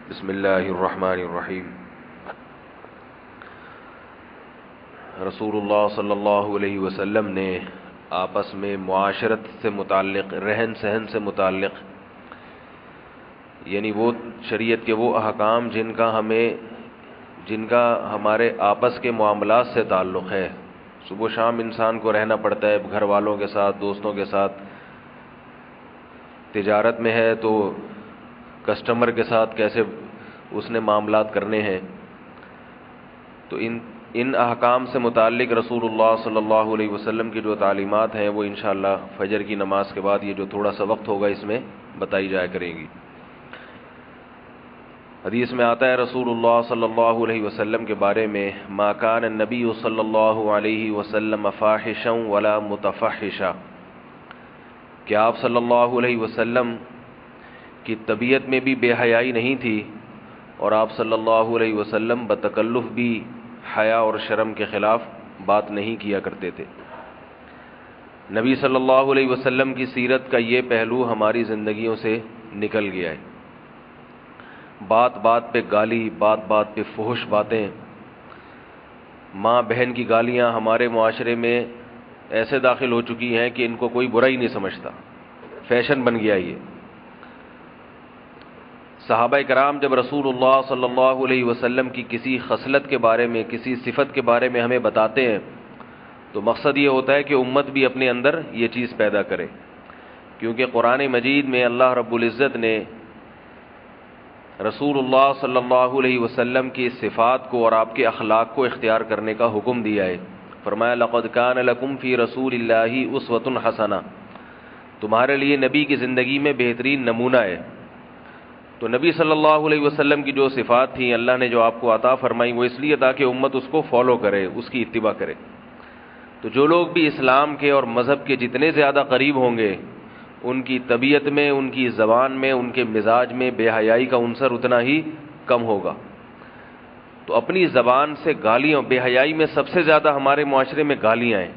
بسم اللہ الرحمن الرحیم۔ رسول اللہ صلی اللہ علیہ وسلم نے آپس میں معاشرت سے متعلق، رہن سہن سے متعلق، یعنی وہ شریعت کے وہ احکام جن کا ہمارے آپس کے معاملات سے تعلق ہے۔ صبح و شام انسان کو رہنا پڑتا ہے گھر والوں کے ساتھ، دوستوں کے ساتھ، تجارت میں ہے تو کسٹمر کے ساتھ کیسے اس نے معاملات کرنے ہیں۔ تو ان احکام سے متعلق رسول اللہ صلی اللہ علیہ وسلم کی جو تعلیمات ہیں وہ انشاءاللہ فجر کی نماز کے بعد یہ جو تھوڑا سا وقت ہوگا اس میں بتائی جایا کریں گی۔ حدیث میں آتا ہے رسول اللہ صلی اللہ علیہ وسلم کے بارے میں، ما کان النبی صلی اللہ علیہ وسلم فاحشا ولا متفحشا، کہ آپ صلی اللہ علیہ وسلم کی طبیعت میں بھی بے حیائی نہیں تھی اور آپ صلی اللہ علیہ وسلم بتکلف بھی حیا اور شرم کے خلاف بات نہیں کیا کرتے تھے۔ نبی صلی اللہ علیہ وسلم کی سیرت کا یہ پہلو ہماری زندگیوں سے نکل گیا ہے۔ بات بات پہ گالی، بات بات پہ فحش باتیں، ماں بہن کی گالیاں ہمارے معاشرے میں ایسے داخل ہو چکی ہیں کہ ان کو کوئی برا ہی نہیں سمجھتا، فیشن بن گیا یہ۔ صحابہ کرام جب رسول اللہ صلی اللہ علیہ وسلم کی کسی خصلت کے بارے میں، کسی صفت کے بارے میں ہمیں بتاتے ہیں تو مقصد یہ ہوتا ہے کہ امت بھی اپنے اندر یہ چیز پیدا کرے، کیونکہ قرآن مجید میں اللہ رب العزت نے رسول اللہ صلی اللہ علیہ وسلم کی صفات کو اور آپ کے اخلاق کو اختیار کرنے کا حکم دیا ہے۔ فرمایا لقد کان لکم فی رسول اللہ اسوۃ حسنہ، تمہارے لیے نبی کی زندگی میں بہترین نمونہ ہے۔ تو نبی صلی اللہ علیہ وسلم کی جو صفات تھیں اللہ نے جو آپ کو عطا فرمائی وہ اس لیے تاکہ امت اس کو فالو کرے، اس کی اتباع کرے۔ تو جو لوگ بھی اسلام کے اور مذہب کے جتنے زیادہ قریب ہوں گے ان کی طبیعت میں، ان کی زبان میں، ان کے مزاج میں بے حیائی کا عنصر اتنا ہی کم ہوگا۔ تو اپنی زبان سے گالیاں، بے حیائی میں سب سے زیادہ ہمارے معاشرے میں گالیاں ہیں،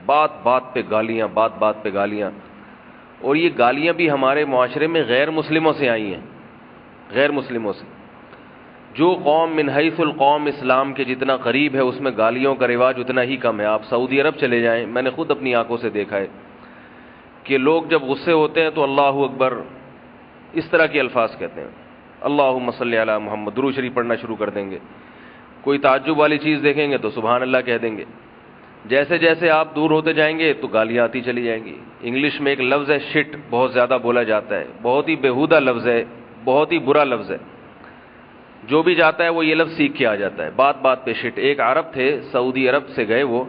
بات بات پہ گالیاں، بات بات پہ گالیاں، اور یہ گالیاں بھی ہمارے معاشرے میں غیر مسلموں سے آئی ہیں، غیر مسلموں سے۔ جو قوم من حیث القوم اسلام کے جتنا قریب ہے اس میں گالیوں کا رواج اتنا ہی کم ہے۔ آپ سعودی عرب چلے جائیں، میں نے خود اپنی آنکھوں سے دیکھا ہے کہ لوگ جب غصے ہوتے ہیں تو اللہ اکبر اس طرح کے الفاظ کہتے ہیں، اللہم صلی علی محمد، درود شریف پڑھنا شروع کر دیں گے۔ کوئی تعجب والی چیز دیکھیں گے تو سبحان اللہ کہہ دیں گے۔ جیسے جیسے آپ دور ہوتے جائیں گے تو گالیاں آتی چلی جائیں گی۔ انگلش میں ایک لفظ ہے شٹ، بہت زیادہ بولا جاتا ہے، بہت ہی بیہودہ لفظ ہے، بہت ہی برا لفظ ہے۔ جو بھی جاتا ہے وہ یہ لفظ سیکھ کے آ جاتا ہے، بات بات پہ شٹ۔ ایک عرب تھے، سعودی عرب سے گئے وہ،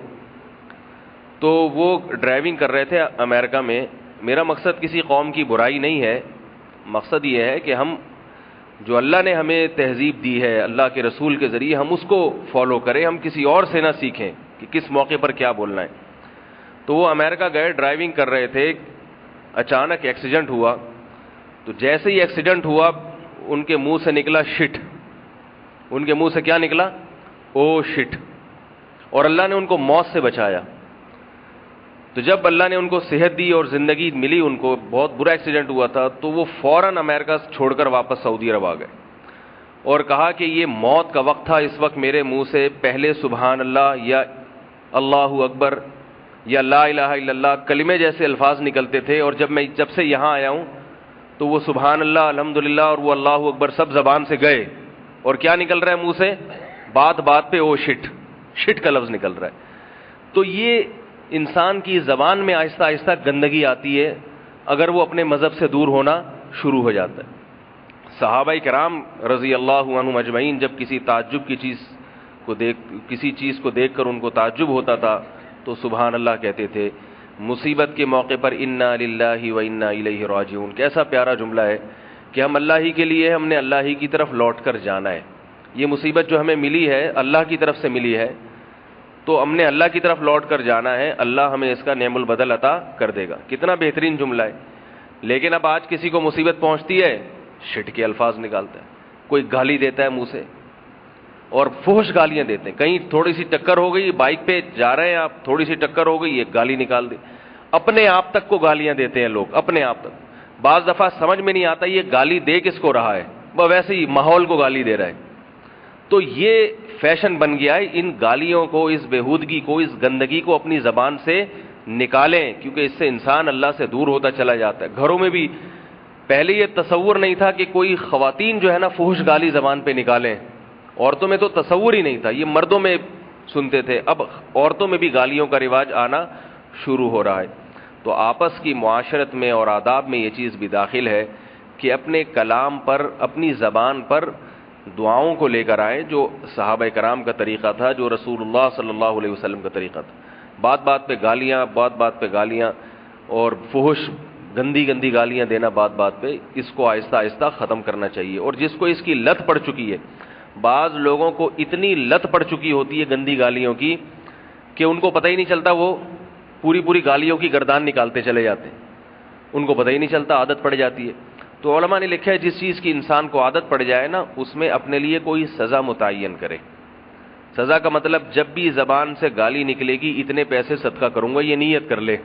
تو وہ ڈرائیونگ کر رہے تھے امریکہ میں۔ میرا مقصد کسی قوم کی برائی نہیں ہے، مقصد یہ ہے کہ ہم جو اللہ نے ہمیں تہذیب دی ہے اللہ کے رسول کے ذریعے ہم اس کو فالو کریں، ہم کسی اور سے نہ سیکھیں کہ کس موقع پر کیا بولنا ہے۔ تو وہ امریکہ گئے، ڈرائیونگ کر رہے تھے، اچانک ایکسیڈنٹ ہوا۔ تو جیسے ہی ایکسیڈنٹ ہوا ان کے منہ سے نکلا شٹ، ان کے منہ سے کیا نکلا؟ او شٹ، اور اللہ نے ان کو موت سے بچایا۔ تو جب اللہ نے ان کو صحت دی اور زندگی ملی، ان کو بہت برا ایکسیڈنٹ ہوا تھا، تو وہ فوراً امریکہ چھوڑ کر واپس سعودی عرب آ گئے اور کہا کہ یہ موت کا وقت تھا، اس وقت میرے منہ سے پہلے سبحان اللہ یا اللہ اکبر یا لا الہ الا اللہ کلمے جیسے الفاظ نکلتے تھے، اور جب سے یہاں آیا ہوں تو وہ سبحان اللہ، الحمدللہ اور وہ اللہ اکبر سب زبان سے گئے، اور کیا نکل رہا ہے منہ سے؟ بات بات پہ او شٹ، شٹ کا لفظ نکل رہا ہے۔ تو یہ انسان کی زبان میں آہستہ آہستہ گندگی آتی ہے اگر وہ اپنے مذہب سے دور ہونا شروع ہو جاتا ہے۔ صحابہ کرام رضی اللہ عنہم اجمعین جب کسی تعجب کی کسی چیز کو دیکھ کر ان کو تعجب ہوتا تھا تو سبحان اللہ کہتے تھے۔ مصیبت کے موقع پر انا للہ و انا الیہ راجعون، کیسا پیارا جملہ ہے کہ ہم اللہ ہی کے لیے، ہم نے اللہ ہی کی طرف لوٹ کر جانا ہے۔ یہ مصیبت جو ہمیں ملی ہے اللہ کی طرف سے ملی ہے، تو ہم نے اللہ کی طرف لوٹ کر جانا ہے، اللہ ہمیں اس کا نعم البدل عطا کر دے گا۔ کتنا بہترین جملہ ہے۔ لیکن اب آج کسی کو مصیبت پہنچتی ہے شٹ کے الفاظ نکالتا ہے، کوئی گالی دیتا ہے منہ سے، اور فحش گالیاں دیتے ہیں۔ کہیں تھوڑی سی ٹکر ہو گئی، بائک پہ جا رہے ہیں آپ، تھوڑی سی ٹکر ہو گئی، ایک گالی نکال دی۔ اپنے آپ تک کو گالیاں دیتے ہیں لوگ، اپنے آپ تک۔ بعض دفعہ سمجھ میں نہیں آتا یہ گالی دے کس کو رہا ہے، وہ ویسے ہی ماحول کو گالی دے رہا ہے. تو یہ فیشن بن گیا ہے. ان گالیوں کو، اس بےہودگی کو، اس گندگی کو اپنی زبان سے نکالیں، کیونکہ اس سے انسان اللہ سے دور ہوتا چلا جاتا ہے. گھروں میں بھی پہلے یہ تصور نہیں تھا کہ کوئی خواتین جو ہے نا فحش گالی زبان پہ نکالیں. عورتوں میں تو تصور ہی نہیں تھا، یہ مردوں میں سنتے تھے. اب عورتوں میں بھی گالیوں کا رواج آنا شروع ہو رہا ہے. تو آپس کی معاشرت میں اور آداب میں یہ چیز بھی داخل ہے کہ اپنے کلام پر، اپنی زبان پر دعاؤں کو لے کر آئیں، جو صحابہ کرام کا طریقہ تھا، جو رسول اللہ صلی اللہ علیہ وسلم کا طریقہ تھا. بات بات پہ گالیاں، بات بات پہ گالیاں اور فحش گندی گندی گالیاں دینا بات بات پہ، اس کو آہستہ آہستہ ختم کرنا چاہیے. اور جس کو اس کی لت پڑ چکی ہے، بعض لوگوں کو اتنی لت پڑ چکی ہوتی ہے گندی گالیوں کی کہ ان کو پتہ ہی نہیں چلتا، وہ پوری پوری گالیوں کی گردان نکالتے چلے جاتے ہیں. ان کو پتہ ہی نہیں چلتا، عادت پڑ جاتی ہے. تو علماء نے لکھا ہے جس چیز کی انسان کو عادت پڑ جائے نا، اس میں اپنے لیے کوئی سزا متعین کرے. سزا کا مطلب جب بھی زبان سے گالی نکلے گی اتنے پیسے صدقہ کروں گا، یہ نیت کر لے.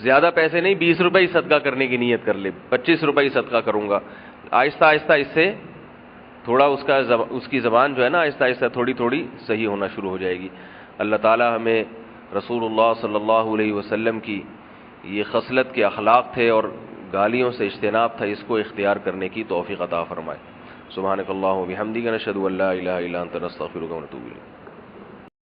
زیادہ پیسے نہیں، 20 روپے ہی صدقہ کرنے کی نیت کر لے، 25 روپے ہی صدقہ کروں گا. آہستہ آہستہ اس سے تھوڑا اس کی زبان جو ہے نا آہستہ آہستہ تھوڑی تھوڑی صحیح ہونا شروع ہو جائے گی. اللہ تعالی ہمیں رسول اللہ صلی اللہ علیہ وسلم کی یہ خصلت کے اخلاق تھے اور گالیوں سے اجتناب تھا، اس کو اختیار کرنے کی توفیق عطا فرمائے. سبحانک اللہم و بحمدک، نشہد ان لا الہ الا انت، نستغفرک و نتوب الیک.